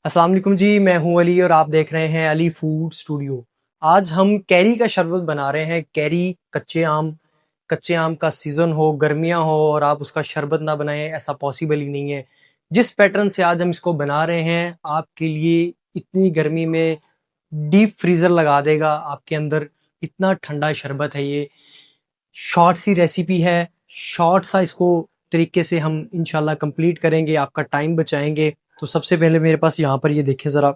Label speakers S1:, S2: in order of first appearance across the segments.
S1: अस्सलाम वालेकुम जी, मैं हूं अली और आप देख रहे हैं अली फूड स्टूडियो। आज हम कैरी का शरबत बना रहे हैं। कैरी, कच्चे आम का सीज़न हो, गर्मियां हो और आप उसका शरबत ना बनाएं, ऐसा पॉसिबल ही नहीं है। जिस पैटर्न से आज हम इसको बना रहे हैं, आपके लिए इतनी गर्मी में डीप फ्रीज़र लगा देगा आपके अंदर। इतना ठंडा शरबत है ये। शॉर्ट सी रेसिपी है, शॉर्ट सा इसको तरीके से हम इंशाल्लाह कंप्लीट करेंगे, आपका टाइम बचाएंगे। तो सबसे पहले मेरे पास यहाँ पर ये देखें ज़रा,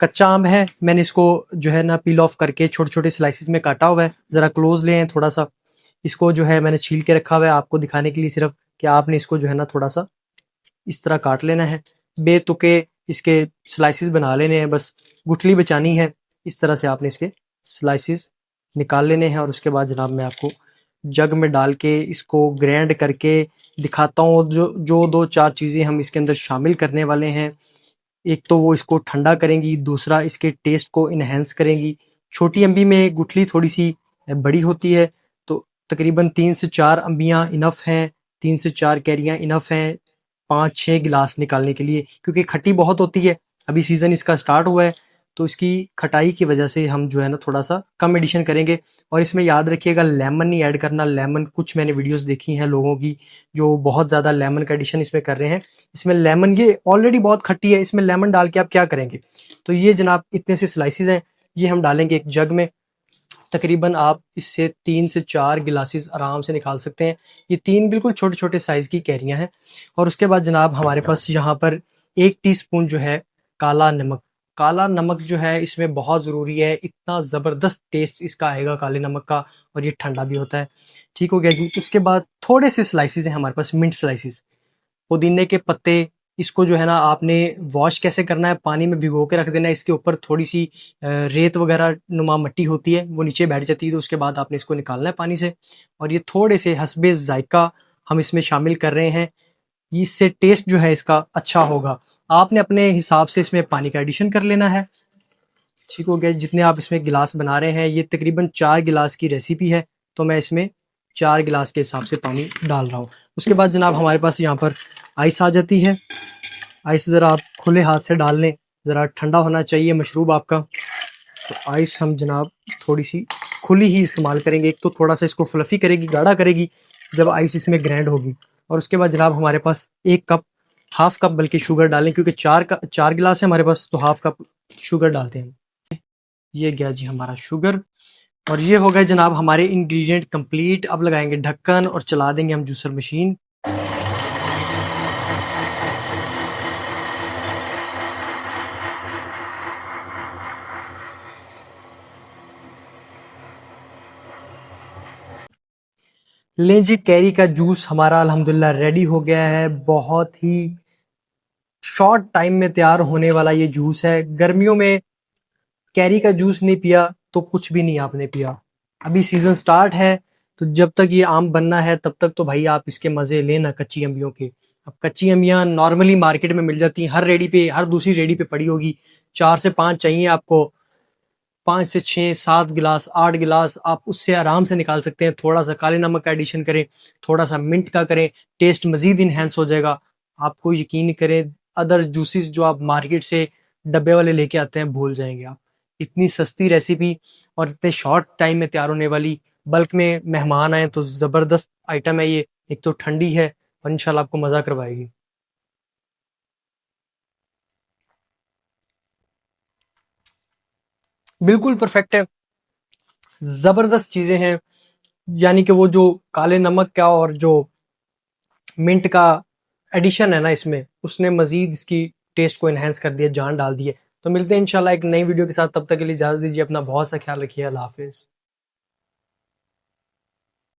S1: कच्चा आम है। मैंने इसको जो है ना पील ऑफ करके छोटे छोटे स्लाइसिस में काटा हुआ है। ज़रा क्लोज ले हैं थोड़ा सा। इसको जो है मैंने छील के रखा हुआ है आपको दिखाने के लिए सिर्फ, कि आपने इसको जो है ना थोड़ा सा इस तरह काट लेना है। बेतुके इसके स्लाइसिस बना लेने हैं, बस गुठली बचानी है। इस तरह से आपने इसके स्लाइसिस निकाल लेने हैं और उसके बाद जनाब मैं आपको जग में डाल के इसको ग्राइंड करके दिखाता हूँ। जो जो दो चार चीज़ें हम इसके अंदर शामिल करने वाले हैं, एक तो वो इसको ठंडा करेंगी, दूसरा इसके टेस्ट को इन्हेंस करेंगी। छोटी अम्बी में गुठली थोड़ी सी बड़ी होती है, तो तकरीबन 3 से 4 अम्बियाँ इनफ हैं, 3 से 4 कैरियाँ इनफ हैं 5-6 गिलास निकालने के लिए, क्योंकि खट्टी बहुत होती है। अभी सीज़न इसका स्टार्ट हुआ है, तो इसकी खटाई की वजह से हम जो है ना थोड़ा सा कम एडिशन करेंगे। और इसमें याद रखिएगा, लेमन नहीं ऐड करना। लेमन, कुछ मैंने वीडियोस देखी हैं लोगों की जो बहुत ज़्यादा लेमन का एडिशन इसमें कर रहे हैं। इसमें लेमन, ये ऑलरेडी बहुत खट्टी है, इसमें लेमन डाल के आप क्या करेंगे। तो ये जनाब इतने से स्लाइसिस हैं, ये हम डालेंगे एक जग में। तकरीबन आप इससे 3 से 4 गिलासेस आराम से निकाल सकते हैं। ये 3 बिल्कुल छोटे छोटे साइज़ की कैरियाँ हैं। और उसके बाद जनाब हमारे पास यहाँ पर 1 टीस्पून जो है काला नमक। काला नमक जो है इसमें बहुत ज़रूरी है, इतना ज़बरदस्त टेस्ट इसका आएगा काले नमक का, और ये ठंडा भी होता है। ठीक हो गया जी। उसके बाद थोड़े से स्लाइसिस हैं हमारे पास, मिंट स्लाइसिस। पुदीने के पत्ते, इसको जो है ना आपने वॉश कैसे करना है, पानी में भिगो के रख देना है। इसके ऊपर थोड़ी सी रेत वगैरह नुमा मिट्टी होती है, वो नीचे बैठ जाती है, तो उसके बाद आपने इसको निकालना है पानी से। और ये थोड़े से हस्बे जायका हम इसमें शामिल कर रहे हैं, इससे टेस्ट जो है इसका अच्छा होगा। आपने अपने हिसाब से इसमें पानी का एडिशन कर लेना है। ठीक हो गया। जितने आप इसमें गिलास बना रहे हैं, ये तकरीबन 4 गिलास की रेसिपी है, तो मैं इसमें 4 गिलास के हिसाब से पानी डाल रहा हूँ। उसके बाद जनाब हमारे पास यहाँ पर आइस आ जाती है। आइस ज़रा आप खुले हाथ से डाल लें, ज़रा ठंडा होना चाहिए मशरूब आपका। तो आइस हम जनाब थोड़ी सी खुली ही इस्तेमाल करेंगे। एक तो थोड़ा सा इसको फ्लफ़ी करेगी, गाढ़ा करेगी जब आइस इसमें ग्राइंड होगी। और उसके बाद जनाब हमारे पास 1 कप, हाफ कप बल्कि शुगर डालें, क्योंकि 4 गिलास है हमारे पास, तो हाफ कप शुगर डालते हैं। ये गया जी हमारा शुगर। और ये हो गए जनाब हमारे इंग्रेडिएंट कंप्लीट। अब लगाएंगे ढक्कन और चला देंगे हम जूसर मशीन। लें जी, कैरी का जूस हमारा अल्हम्दुलिल्लाह रेडी हो गया है। बहुत ही शॉर्ट टाइम में तैयार होने वाला ये जूस है। गर्मियों में कैरी का जूस नहीं पिया तो कुछ भी नहीं आपने पिया। अभी सीजन स्टार्ट है, तो जब तक ये आम बनना है तब तक तो भाई आप इसके मजे लेना कच्ची अम्बियों के। अब कच्ची अम्बियां नॉर्मली मार्केट में मिल जाती हैं, हर रेडी पे, हर दूसरी रेडी पे पड़ी होगी। 4 से 5 चाहिए आपको, 5 से 6, 7 गिलास, 8 गिलास आप उससे आराम से निकाल सकते हैं। थोड़ा सा काले नमक का एडिशन करें, थोड़ा सा मिंट का करें, टेस्ट मजीद इनहेंस हो जाएगा। आपको यकीन करें, अदर जूसेस जो आप मार्केट से डब्बे वाले लेके आते हैं भूल जाएंगे आप। इतनी सस्ती रेसिपी और इतने शॉर्ट टाइम में तैयार होने वाली। बल्क में मेहमान आए तो ज़बरदस्त आइटम है ये। एक तो ठंडी है और इंशाल्लाह आपको मज़ा करवाएगी। बिल्कुल परफेक्ट है, ज़बरदस्त चीज़ें हैं। यानी कि वो जो काले नमक का और जो मिंट का एडिशन है ना इसमें, उसने मजीद इसकी टेस्ट को एनहेंस कर दिया, जान डाल दी है। तो मिलते हैं इंशाल्लाह एक नई वीडियो के साथ, तब तक के लिए इजाज़त दीजिए। अपना बहुत सा ख्याल रखिए। अल्लाह हाफिज़।